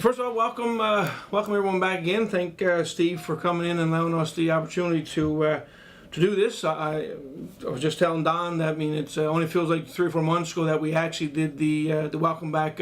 First of all, welcome everyone back again. Thank Steve for coming in and allowing us the opportunity to do this. I was just telling Don that it only feels like 3 or 4 months ago that we actually did the welcome back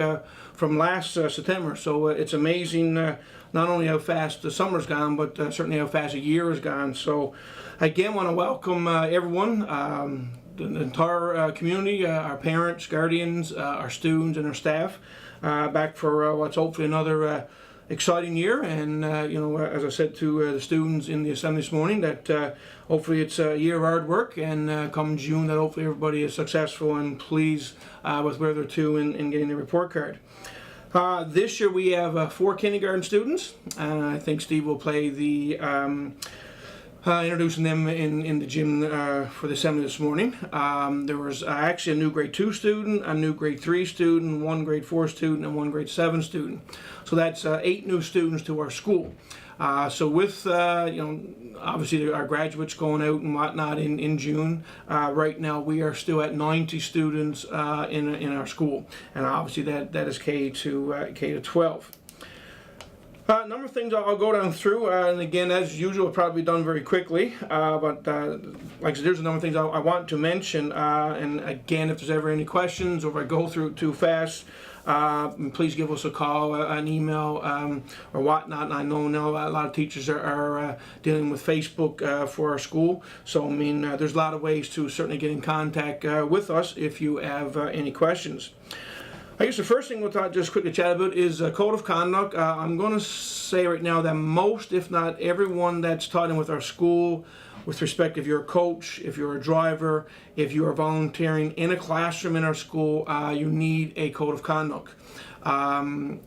from last September. So it's amazing not only how fast the summer's gone, but certainly how fast a year has gone. So again, want to welcome everyone. The entire community, our parents, guardians, our students, and our staff back for what's hopefully another exciting year. And as I said to the students in the assembly this morning, that hopefully it's a year of hard work, and come June that hopefully everybody is successful and pleased with where they're to in getting the report card. This year we have 4 kindergarten students, and I think Steve will play the introducing them in the gym for the assembly this morning. There was actually a new grade 2 student, a new grade 3 student, 1 grade 4 student, and 1 grade 7 student. So that's 8 new students to our school. So with obviously our graduates going out and whatnot in June, right now we are still at 90 students in our school, and obviously that is K to 12. A number of things I'll go down through, and again, as usual, it'll probably be done very quickly. But like I said, there's a number of things I want to mention. And again, if there's ever any questions, or if I go through it too fast, please give us a call, an email, or whatnot. And I know now a lot of teachers are dealing with Facebook for our school. So there's a lot of ways to certainly get in contact with us if you have any questions. I guess the first thing we'll just quickly chat about is code of conduct. I'm going to say right now that most, if not everyone that's taught in with our school, with respect if you're a coach, if you're a driver, if you are volunteering in a classroom in our school, you need a code of conduct. I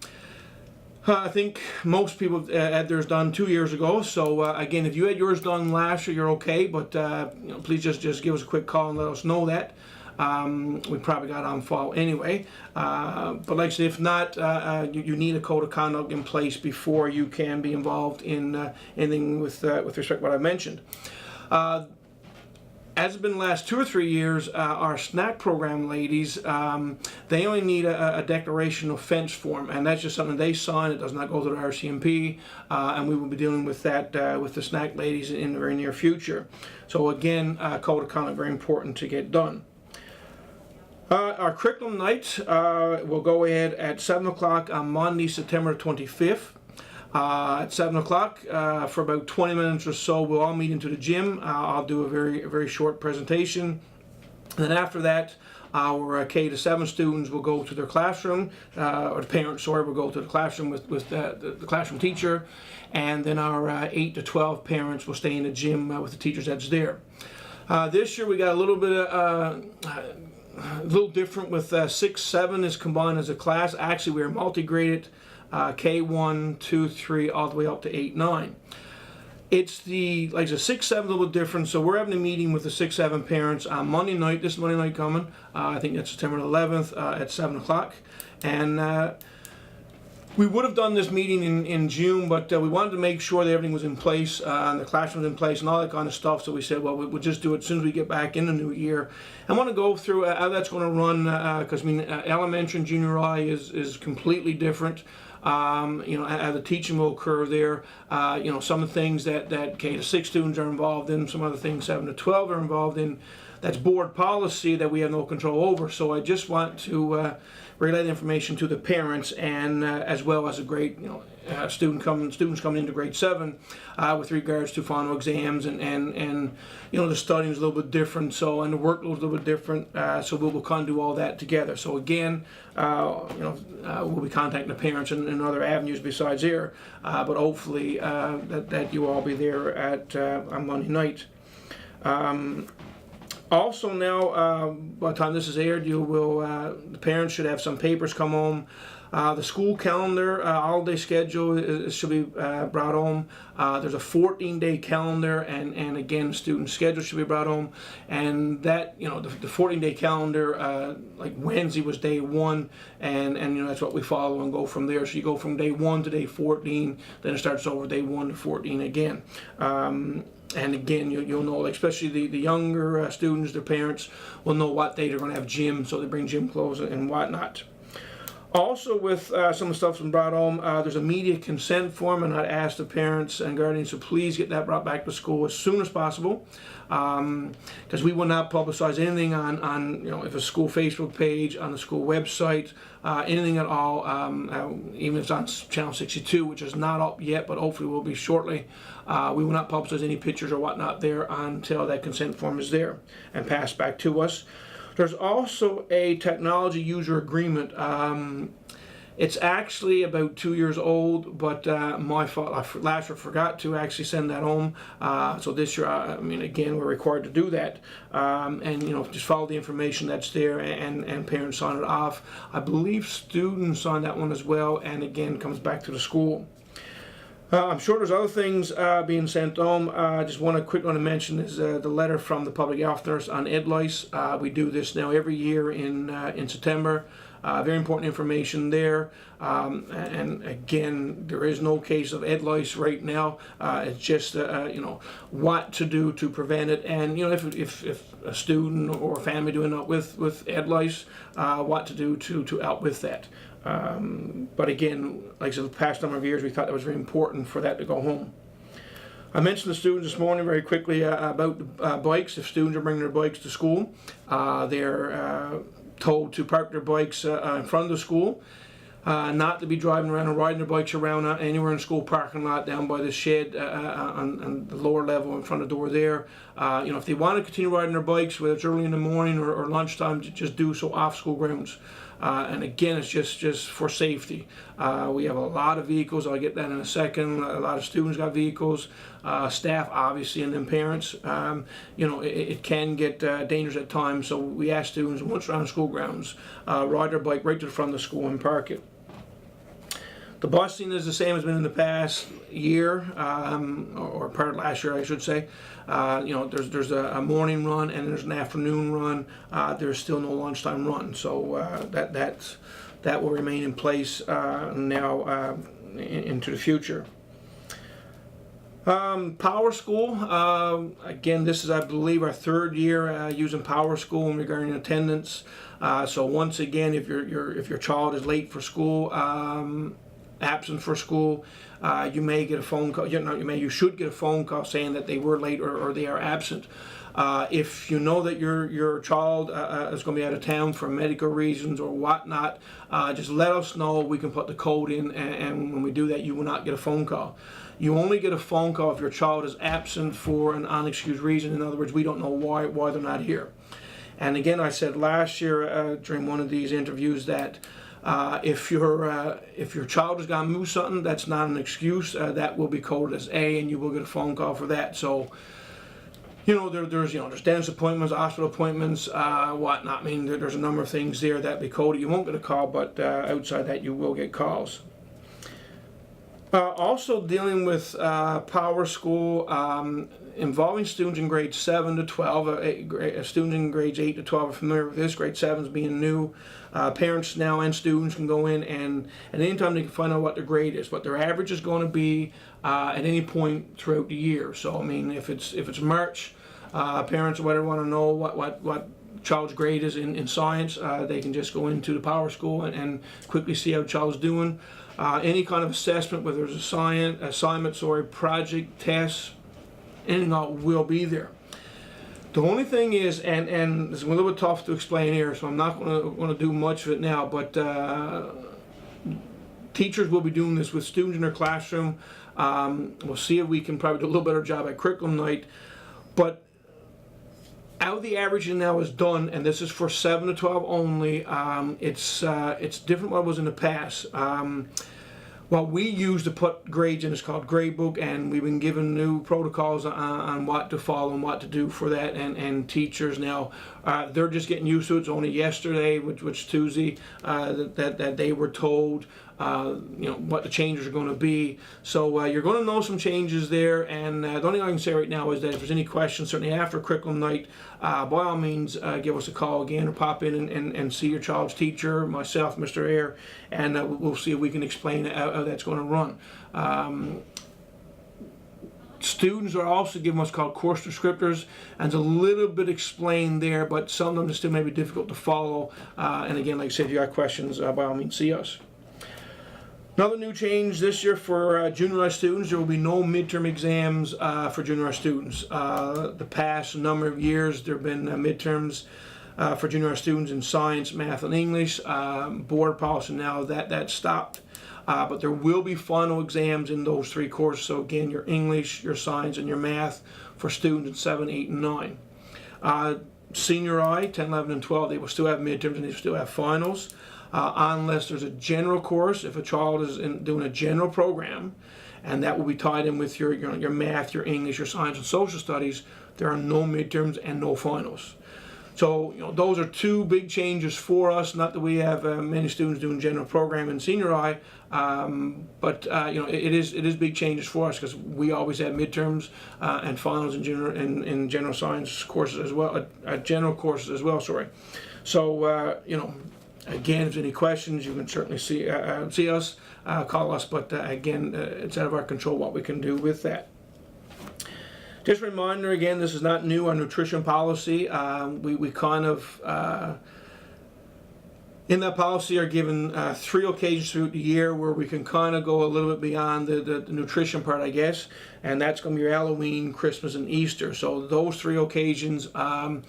think most people had theirs done 2 years ago. So again, if you had yours done last year, you're okay. But please just give us a quick call and let us know that. We probably got on file anyway, but like I said, if not, you need a code of conduct in place before you can be involved in anything with respect to what I mentioned. As it's been the last 2 or 3 years, our snack program ladies, they only need a declaration of offense form, and that's just something they sign. It does not go to the RCMP, and we will be dealing with that with the snack ladies in the very near future. So again, code of conduct, very important to get done. Our curriculum night will go ahead at 7 o'clock on Monday, September 25th. At 7 o'clock, for about 20 minutes or so, we'll all meet into the gym. I'll do a very short presentation. And then after that, our K to 7 students will go to their classroom, or the parents, will go to the classroom with the classroom teacher. And then our 8 to 12 parents will stay in the gym with the teachers that's there. This year we got a little bit of a little different with 6, 7 is combined as a class. Actually, we are multi-graded K1, 2, 3, all the way up to 8, 9. It's like I said, 6, 7 is a little different. So we're having a meeting with the 6, 7 parents on Monday night. This is Monday night coming. I think that's September 11th at 7 o'clock. And we would have done this meeting in June, but we wanted to make sure that everything was in place, and the classroom was in place, and all that kind of stuff. So we said, well, we'll just do it as soon as we get back in the new year. I want to go through how that's going to run, because elementary and junior high is completely different. How the teaching will occur there. Some of the things that K to 6 students are involved in, some other things 7 to 12 are involved in. That's board policy that we have no control over. So I just want to relay the information to the parents, and as well as a grade, students coming into grade 7 with regards to final exams, and the studying is a little bit different. So, and the workload is a little bit different. So we'll kind of do all that together. So again, we'll be contacting the parents in other avenues besides here, but hopefully that you all be there on Monday night. Also now, by the time this is aired, the parents should have some papers come home. The school calendar, holiday schedule should be brought home. There's a 14-day calendar, and again, student schedule should be brought home. And that, the 14-day calendar, like Wednesday was day 1, and that's what we follow and go from there. So you go from day 1 to day 14, then it starts over day 1 to 14 again. And again, you'll know, especially the younger students, their parents will know what day they're going to have gym, so they bring gym clothes and whatnot. Also, with some of the stuff that's been brought home, there's a media consent form, and I'd ask the parents and guardians to please get that brought back to school as soon as possible, because we will not publicize anything on if a school Facebook page, on the school website, anything at all, even if it's on channel 62, which is not up yet, but hopefully will be shortly. We will not publicize any pictures or whatnot there until that consent form is there and passed back to us. There's also a technology user agreement. It's actually about 2 years old, but my fault. Last year I forgot to actually send that home. So this year, again, we're required to do that. And just follow the information that's there, and parents sign it off. I believe students sign that one as well, and again comes back to the school. I'm sure there's other things being sent home. Just want to quick one to mention is the letter from the public health nurse on head lice. We do this now every year in September. Very important information there. And again, there is no case of head lice right now. It's just what to do to prevent it, and if a student or a family doing that with head lice, what to do to help with that. But again, like I said, the past number of years, we thought that was very important for that to go home. I mentioned the students this morning very quickly about bikes. If students are bringing their bikes to school, they're told to park their bikes in front of the school, not to be driving around and riding their bikes around anywhere in school parking lot, down by the shed on the lower level in front of the door there. If they want to continue riding their bikes, whether it's early in the morning or lunchtime, just do so off school grounds. And again, it's just for safety. We have a lot of vehicles. I'll get that in a second. A lot of students got vehicles, staff obviously, and then parents. It can get dangerous at times, so we ask students, once around school grounds, ride their bike right to the front of the school and park it. The busing is the same as been in the past year, or part of last year, I should say. There's a morning run and there's an afternoon run. There's still no lunchtime run, so that will remain in place now into the future. Power School, again, this is, I believe, our third year using Power School in regarding attendance. So once again, if your child is late for school, absent for school, you may get a phone call. You should get a phone call saying that they were late or they are absent. If you know that your child is going to be out of town for medical reasons or whatnot, just let us know. We can put the code in, and when we do that, you will not get a phone call. You only get a phone call if your child is absent for an unexcused reason. In other words, we don't know why they're not here. And again, I said last year during one of these interviews that if your child has gone move something, that's not an excuse. That will be coded as A, and you will get a phone call for that. So, there's dentist appointments, hospital appointments, whatnot. There's a number of things there that be coded. You won't get a call, but outside that, you will get calls. Also dealing with Power School, involving students in grades 7 to 12. Students in grades 8 to 12 are familiar with this. Grade 7 is being new. Parents now and students can go in and at any time they can find out what their grade is, what their average is going to be at any point throughout the year. So if it's March, parents or whatever want to know what child's grade is in science, they can just go into the Power School and quickly see how the child's doing. Any kind of assessment, whether it's assignments or a project, tests, anything will be there. The only thing is, and it's a little bit tough to explain here, so I'm not going to do much of it now, but teachers will be doing this with students in their classroom. We'll see if we can probably do a little better job at curriculum night, but how the averaging now is done, and this is for 7 to 12 only, it's different what it was in the past. What we use to put grades in is called Gradebook, and we've been given new protocols on what to follow and what to do for that, and teachers now, they're just getting used to it. It's only yesterday, which Tuesday, that they were told what the changes are going to be. So you're going to know some changes there, and the only thing I can say right now is that if there's any questions, certainly after curriculum night, by all means give us a call again or pop in and see your child's teacher, myself, Mr. Ayer, and we'll see if we can explain how that's going to run. Students are also given what's called course descriptors, and it's a little bit explained there, but some of them still may be difficult to follow. And again, like I said, if you got questions, by all means, see us. Another new change this year for junior high students, there will be no midterm exams for junior high students. The past number of years, there have been midterms for junior high students in science, math, and English. Board policy now that stopped. But there will be final exams in those three courses. So again, your English, your science, and your math for students in 7, 8, and 9. Senior high, 10, 11, and 12, they will still have midterms and they will still have finals. Unless there's a general course, if a child is doing a general program, and that will be tied in with your math, your English, your science, and social studies, there are no midterms and no finals. So those are two big changes for us. Not that we have many students doing general program in senior high, but it is big changes for us because we always have midterms and finals in general science courses as well, general courses as well. Sorry. So again, if there's any questions, you can certainly see us, call us. But again, it's out of our control what we can do with that. Just a reminder, again, this is not new, our nutrition policy. We kind of, in that policy, are given 3 occasions through the year where we can kind of go a little bit beyond the nutrition part, I guess. And that's going to be your Halloween, Christmas, and Easter. So those 3 occasions, there'll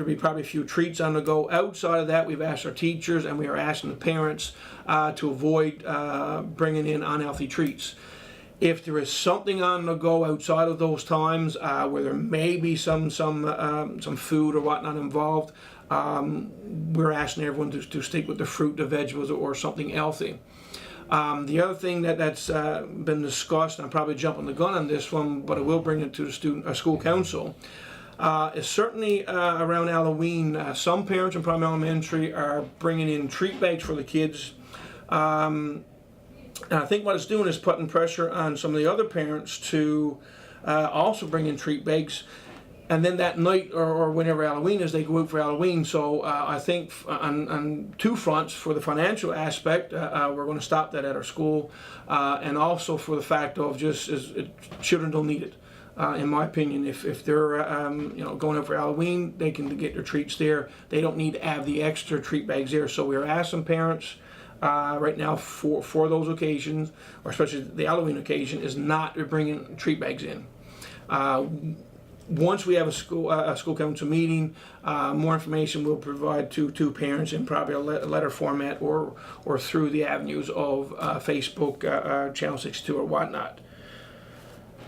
be probably a few treats on the go. Outside of that, we've asked our teachers and we are asking the parents to avoid bringing in unhealthy treats. If there is something on the go outside of those times where there may be some food or whatnot involved, we're asking everyone to stick with the fruit, the vegetables, or something healthy. The other thing that's been discussed, and I'm probably jumping the gun on this one, but I will bring it to the school council, is certainly around Halloween. Some parents in primary elementary are bringing in treat bags for the kids. And I think what it's doing is putting pressure on some of the other parents to also bring in treat bags. And then that night or whenever Halloween is, they go out for Halloween. So I think on 2 fronts, for the financial aspect, we're going to stop that at our school. And also for the fact of children don't need it. In my opinion, if they're going out for Halloween, they can get their treats there. They don't need to have the extra treat bags there. So we're asking parents right now for those occasions, or especially the Halloween occasion, is not bringing treat bags in. Once we have a school council meeting, more information we'll provide to parents in probably a letter format or through the avenues of Facebook, Channel 62 or whatnot.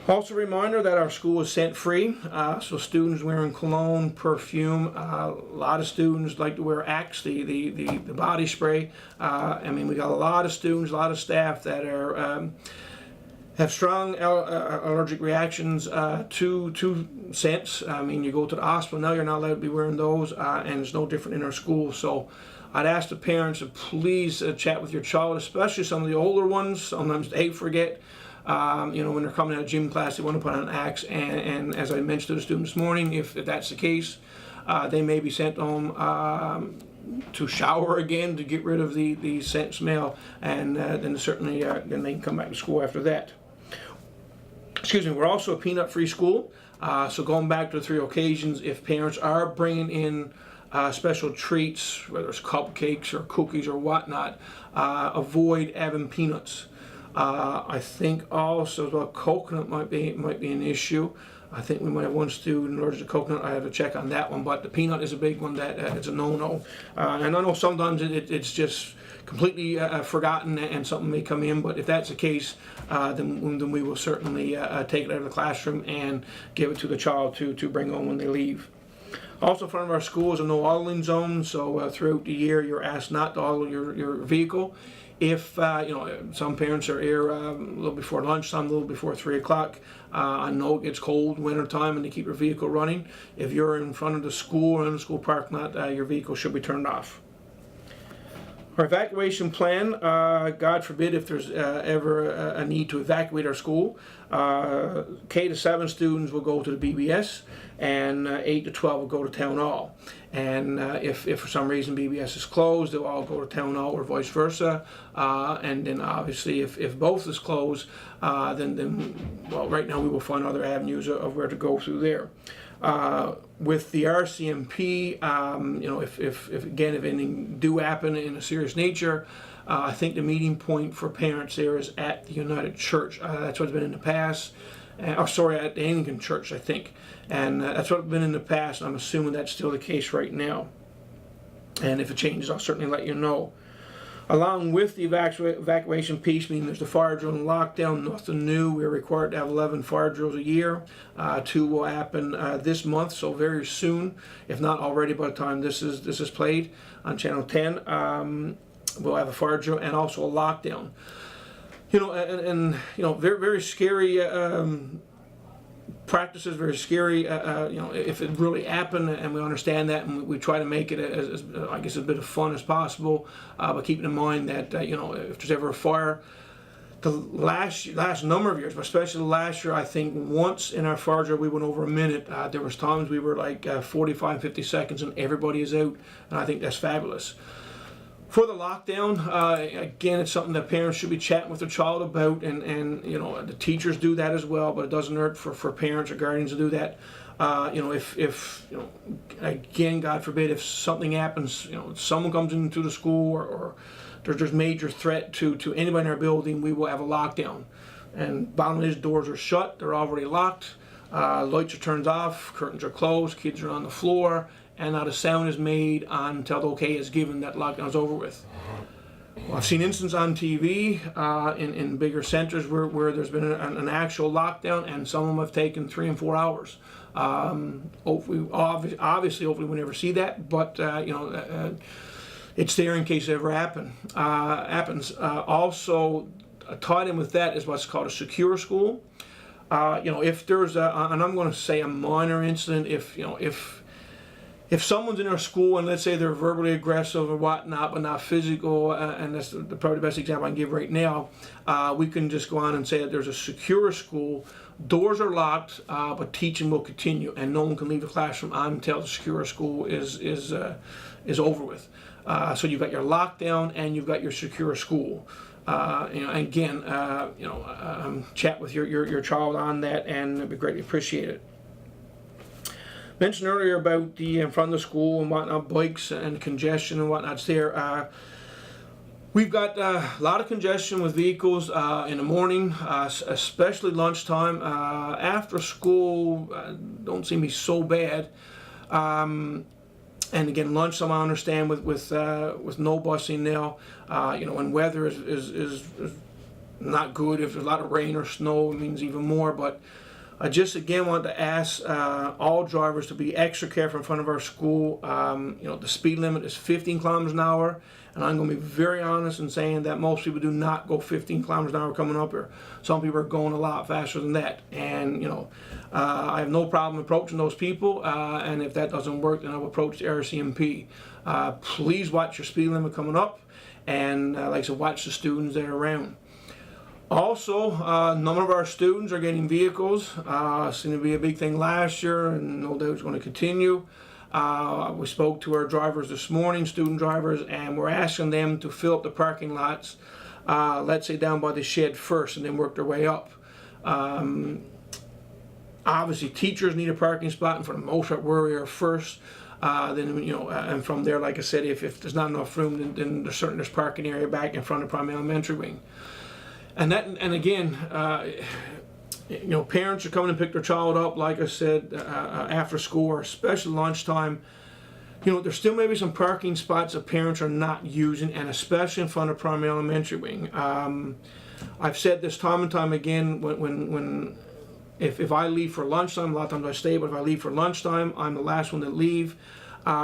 Also a reminder that our school is scent free, so students wearing cologne, perfume, a lot of students like to wear Axe, the body spray. We got a lot of students, a lot of staff that are have strong allergic reactions to scents. You go to the hospital now, you're not allowed to be wearing those, and it's no different in our school. So I'd ask the parents to please chat with your child, especially some of the older ones. Sometimes they forget. When they're coming out of gym class, they want to put on Axe, and as I mentioned to the student this morning, if that's the case, they may be sent home to shower again to get rid of the scent smell, and then certainly then they can come back to school after that. Excuse me, we're also a peanut-free school, so going back to the 3 occasions, if parents are bringing in special treats, whether it's cupcakes or cookies or whatnot, avoid having peanuts. I think also coconut might be an issue. I think we might have one student allergic to coconut. I have to check on that one, but the peanut is a big one that it's a no-no. And I know sometimes it's just completely forgotten and something may come in, but if that's the case, then we will certainly take it out of the classroom and give it to the child to bring home when they leave. Also in front of our school is a no Walloon Zone, so throughout the year you're asked not to idle your vehicle. If some parents are here a little before lunchtime, a little before 3 o'clock. I know it gets cold winter time and they keep your vehicle running. If you're in front of the school or in the school parking lot, your vehicle should be turned off. Our evacuation plan, God forbid if there's ever a need to evacuate our school, K to 7 students will go to the BBS, and 8 to 12 will go to Town Hall. And if for some reason BBS is closed, they'll all go to Town Hall or vice versa. And then obviously if both is closed, then well, right now we will find other avenues of where to go through there. With the RCMP, you know, if again, if anything do happen in a serious nature, I think the meeting point for parents there is at the United Church. That's what's been in the past. Or sorry, at the Anglican Church, I think. And that's what's been in the past. I'm assuming that's still the case right now. And if it changes, I'll certainly let you know. Along with the evacuation piece, meaning there's the fire drill and lockdown, nothing new. We're required to have 11 fire drills a year. 2 will happen this month, so very soon, if not already by the time this is played on Channel 10. We'll have a fire drill and also a lockdown. You know, and you know, very, very scary practices, very scary, you know, if it really happened, and we understand that, and we try to make it as I guess, as bit of fun as possible, but keeping in mind that, you know, if there's ever a fire, the last number of years, but especially last year, I think once in our fire drill we went over a minute. There was times we were like 45, 50 seconds and everybody is out, and I think that's fabulous. For the lockdown, again, it's something that parents should be chatting with their child about, and you know, the teachers do that as well, but it doesn't hurt for parents or guardians to do that. You know, if you know, again, God forbid, if something happens, you know, someone comes into the school, or there's major threat to anybody in our building, we will have a lockdown. And bottom line is, doors are shut, they're already locked, lights are turned off, curtains are closed, kids are on the floor, and not a sound is made until the okay is given that lockdown is over with. Well, I've seen instances on TV in bigger centers where there's been an actual lockdown, and some of them have taken 3 and 4 hours. Hopefully, obviously, hopefully we never see that, but you know, it's there in case it ever happens. Also, tied in with that is what's called a secure school. You know, if there's and I'm going to say a minor incident, if someone's in our school and let's say they're verbally aggressive or whatnot, but not physical, and that's probably the best example I can give right now, we can just go on and say that there's a secure school. Doors are locked, but teaching will continue, and no one can leave the classroom until the secure school is over with. So you've got your lockdown and you've got your secure school. You know, again, you know, chat with your child on that, and it'd be greatly appreciated. Mentioned earlier about the in front of the school and whatnot, bikes and congestion and whatnot's there. We've got a lot of congestion with vehicles in the morning, especially lunchtime. After school, don't seem to be so bad. And again, lunchtime I understand with no busing now. You know, when weather is not good. If there's a lot of rain or snow, it means even more. But I just again want to ask all drivers to be extra careful in front of our school. You know, the speed limit is 15 kilometers an hour, and I'm going to be very honest in saying that most people do not go 15 kilometers an hour coming up here. Some people are going a lot faster than that, and you know, I have no problem approaching those people. And if that doesn't work, then I'll approach the RCMP. Please watch your speed limit coming up, and like I said, watch the students that are around. Also, none of our students are getting vehicles. Seemed to be a big thing last year, and no doubt it's going to continue. We spoke to our drivers this morning, student drivers, and we're asking them to fill up the parking lots, let's say down by the shed first, and then work their way up. Obviously, teachers need a parking spot, and for the most part, we're here first. Then you know, and from there, like I said, if there's not enough room, then there's parking area back in front of primary elementary wing. And again, you know, parents are coming to pick their child up, like I said, after school or especially lunchtime. You know, there still may be some parking spots that parents are not using, and especially in front of primary elementary wing. I've said this time and time again, if I leave for lunchtime, a lot of times I stay, but if I leave for lunchtime, I'm the last one to leave.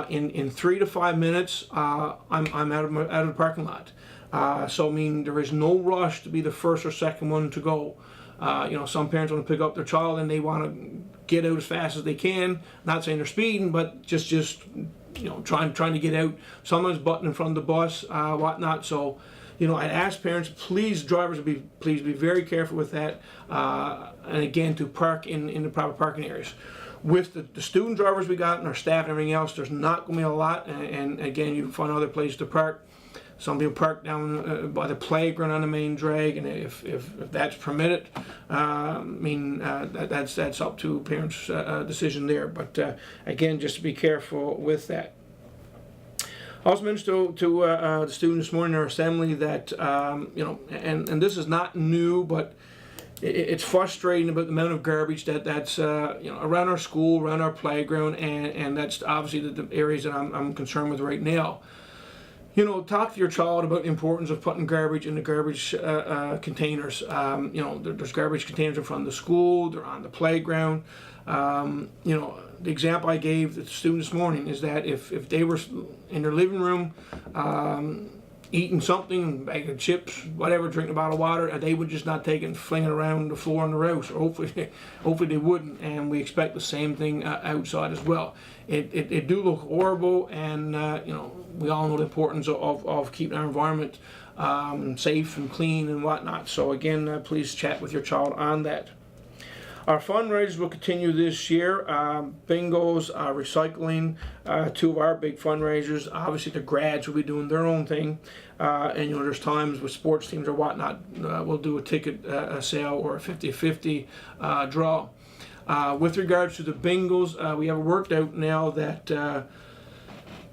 In 3 to 5 minutes, I'm out of the parking lot. So I mean, there is no rush to be the first or second one to go. You know, some parents want to pick up their child and they want to get out as fast as they can. Not saying they're speeding, but just trying to get out. Someone's butting in front of the bus, whatnot. So, I'd ask parents, please, drivers, please be very careful with that. And again, to park in the proper parking areas. With the student drivers we got and our staff and everything else, there's not going to be a lot. And again, you can find other places to park. Some people park down by the playground on the main drag, and if that's permitted, that's up to parents' decision there. But again, just to be careful with that. I also mentioned to the students this morning in our assembly that and this is not new, but it's frustrating about the amount of garbage that's around our school, around our playground, and that's obviously the areas that I'm concerned with right now. Talk to your child about the importance of putting garbage in the garbage containers. There's garbage containers in front of the school, they're on the playground. The example I gave the student this morning is that if they were in their living room eating something, a bag of chips, whatever, drinking a bottle of water, they would just not take it and fling it around the floor in the house. Or hopefully they wouldn't, and we expect the same thing outside as well. It do look horrible, and we all know the importance of keeping our environment safe and clean and whatnot. So again, please chat with your child on that. Our fundraisers will continue this year. Bingos, recycling, two of our big fundraisers. Obviously, the grads will be doing their own thing, and there's times with sports teams or whatnot, we'll do a ticket sale or a 50-50 draw. With regards to the bingos, we have it worked out now that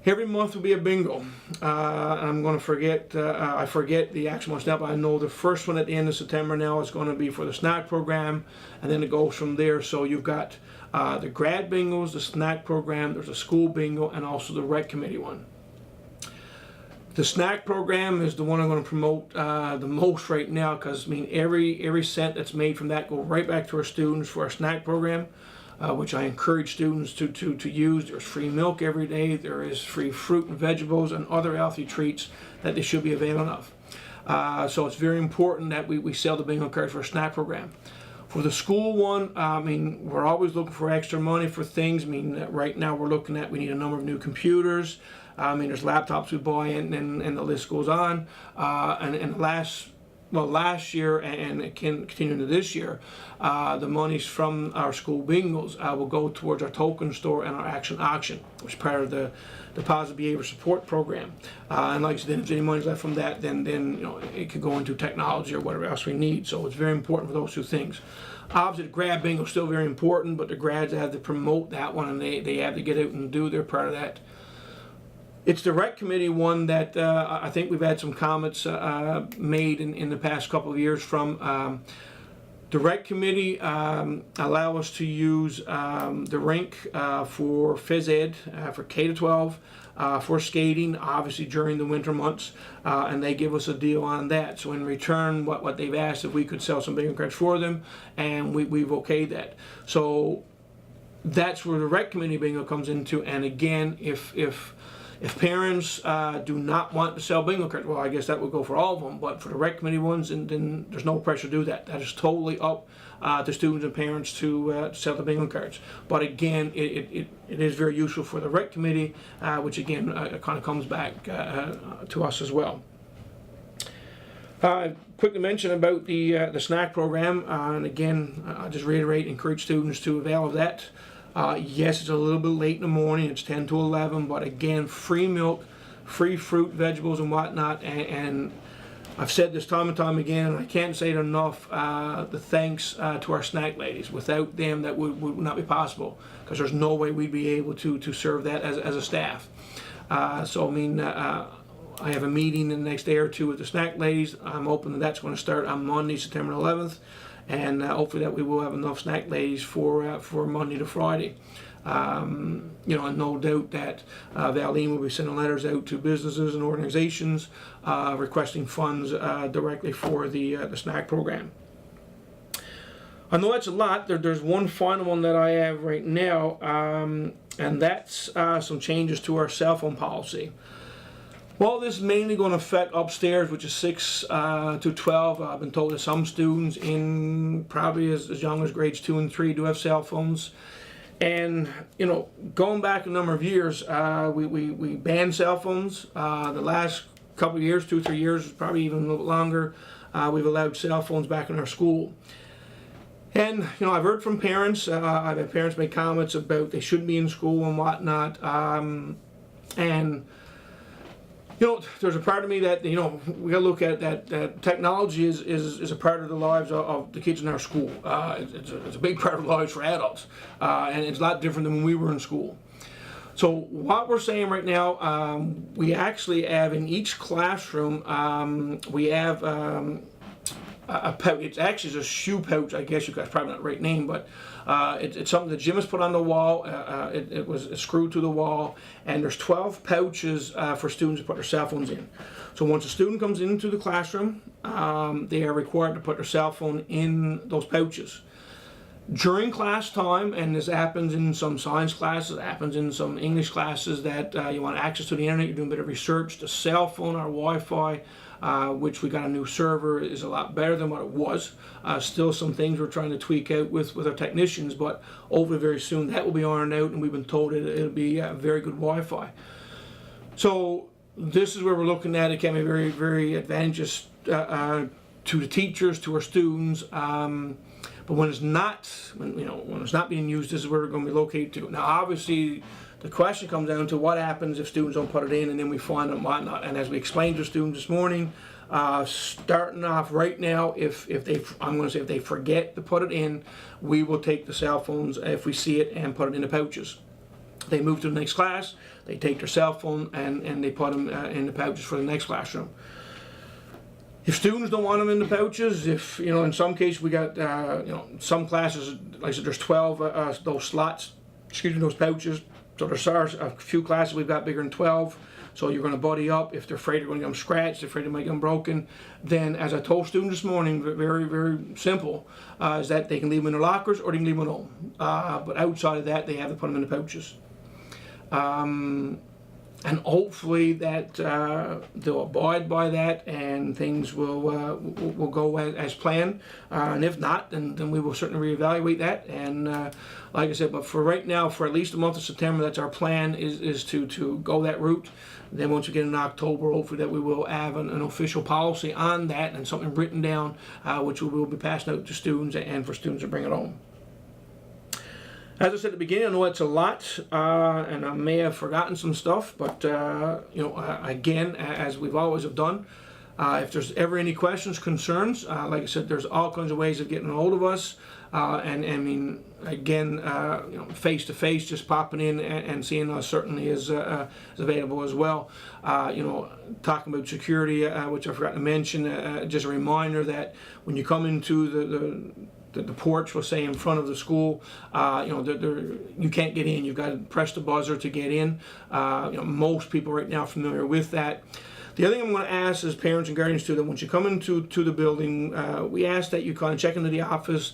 every month will be a bingo. I'm going to forget, I forget the actual month now, but I know the first one at the end of September now is going to be for the snack program, and then it goes from there. So you've got the grad bingos, the snack program, there's a school bingo, and also the rec committee one. The snack program is the one I'm going to promote the most right now, because every cent that's made from that go right back to our students for our snack program. Which I encourage students to use. There's free milk every day. There is free fruit and vegetables and other healthy treats that they should be availing of. So it's very important that we sell the bingo cards for a snack program. For the school one, we're always looking for extra money for things. Right now we're looking at, we need a number of new computers. There's laptops we buy, and the list goes on. And last year and it can continue into this year, the monies from our school bingos will go towards our token store and our action auction, which is part of the positive behavior support program. And like I said, if there's any money left from that, then it could go into technology or whatever else we need. So it's very important for those two things. Obviously, the grad bingo is still very important, but the grads have to promote that one, and they have to get out and do their part of that. It's the rec committee one that I think we've had some comments made in the past couple of years from. The rec committee allow us to use the rink for phys ed, for K-12, for skating, obviously during the winter months, and they give us a deal on that. So in return, what they've asked if we could sell some bingo cards for them, and we've okayed that. So that's where the rec committee bingo comes into. And again, if parents do not want to sell bingo cards, well, I guess that would go for all of them, but for the rec committee ones, and then there's no pressure to do that. That is totally up to students and parents to sell the bingo cards. But again, it is very useful for the rec committee, which again kind of comes back to us as well. Quickly mention about the snack program, and again, I'll just reiterate, encourage students to avail of that. Yes, it's a little bit late in the morning, it's 10 to 11, but again, free milk, free fruit, vegetables, and whatnot, and I've said this time and time again, and I can't say it enough, the thanks to our snack ladies. Without them, that would not be possible, because there's no way we'd be able to serve that as a staff. I have a meeting in the next day or two with the snack ladies. I'm hoping that's going to start on Monday, September 11th. And hopefully that we will have enough snack ladies for Monday to Friday. And no doubt that Valene will be sending letters out to businesses and organizations requesting funds directly for the snack program. I know that's a lot. There's one final one that I have right now, and that's some changes to our cell phone policy. Well, this is mainly going to affect upstairs, which is 6 to 12. I've been told that some students in probably as young as grades 2 and 3 do have cell phones. And going back a number of years, we banned cell phones. The last couple of years, 2 or 3 years, probably even a little bit longer, we've allowed cell phones back in our school. And I've heard from parents. I've had parents make comments about they shouldn't be in school and whatnot. And there's a part of me that we got to look at that technology is a part of the lives of the kids in our school. It's a big part of lives for adults, and it's a lot different than when we were in school. So what we're saying right now, we actually have in each classroom, we have a pouch. It's actually a shoe pouch, I guess you guys probably not the right name, but it's something that Jim has put on the wall. It was screwed to the wall, and there's 12 pouches for students to put their cell phones in. So once a student comes into the classroom, they are required to put their cell phone in those pouches. During class time, and this happens in some science classes, it happens in some English classes, that you want access to the internet, you're doing a bit of research, the cell phone or Wi-Fi, which we got a new server, is a lot better than what it was. Still some things we're trying to tweak out with our technicians, but hopefully very soon that will be ironed out, and we've been told it'll be very good Wi-Fi. So this is where we're looking at. It can be very, very advantageous to the teachers, to our students. But when it's not, when it's not being used, this is where we're going to be located to. Now, obviously, the question comes down to what happens if students don't put it in, and then we find them whatnot. And as we explained to students this morning, starting off right now, if they forget to put it in, we will take the cell phones if we see it and put it in the pouches. They move to the next class, they take their cell phone and they put them in the pouches for the next classroom. If students don't want them in the pouches, if in some cases we got some classes, like I said, there's 12 those slots, those pouches. So there's a few classes we've got bigger than 12. So you're going to buddy up. If they're afraid they're going to get them scratched, they're afraid they might get them broken, then as I told students this morning, very, very simple, is that they can leave them in their lockers or they can leave them at home. But outside of that, they have to put them in the pouches. And hopefully that they'll abide by that, and things will go as planned. And if not, then we will certainly reevaluate that. And like I said, but for right now, for at least the month of September, that's our plan, is to go that route. Then once we get in October, hopefully that we will have an official policy on that and something written down, which we will be passing out to students and for students to bring it home. As I said at the beginning, I know it's a lot, and I may have forgotten some stuff, but again, as we've always have done, if there's ever any questions, concerns, like I said, there's all kinds of ways of getting a hold of us, and I mean, again, face to face, just popping in and seeing us certainly is available as well. Talking about security, which I forgot to mention, just a reminder that when you come into the porch, we'll say in front of the school, you can't get in. You've got to press the buzzer to get in. Most people right now are familiar with that. The other thing I'm going to ask is parents and guardians too, that once you come into the building, we ask that you kind of check into the office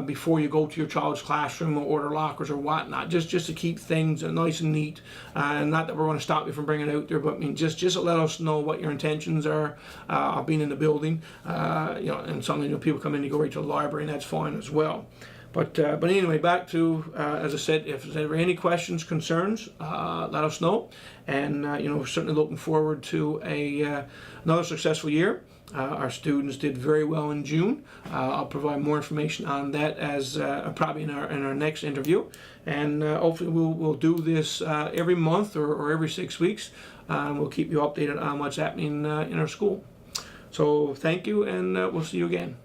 before you go to your child's classroom or order lockers or whatnot, just to keep things nice and neat. And not that we're going to stop you from bringing it out there, but I mean, just to let us know what your intentions are of being in the building. And something, people come in, you go right to the library, and that's fine as well. But anyway, back to, as I said, if there's ever any questions, concerns, let us know. And we're certainly looking forward to another successful year. Our students did very well in June. I'll provide more information on that as probably in our next interview. And hopefully we'll do this every month or every 6 weeks. We'll keep you updated on what's happening in our school. So thank you, and we'll see you again.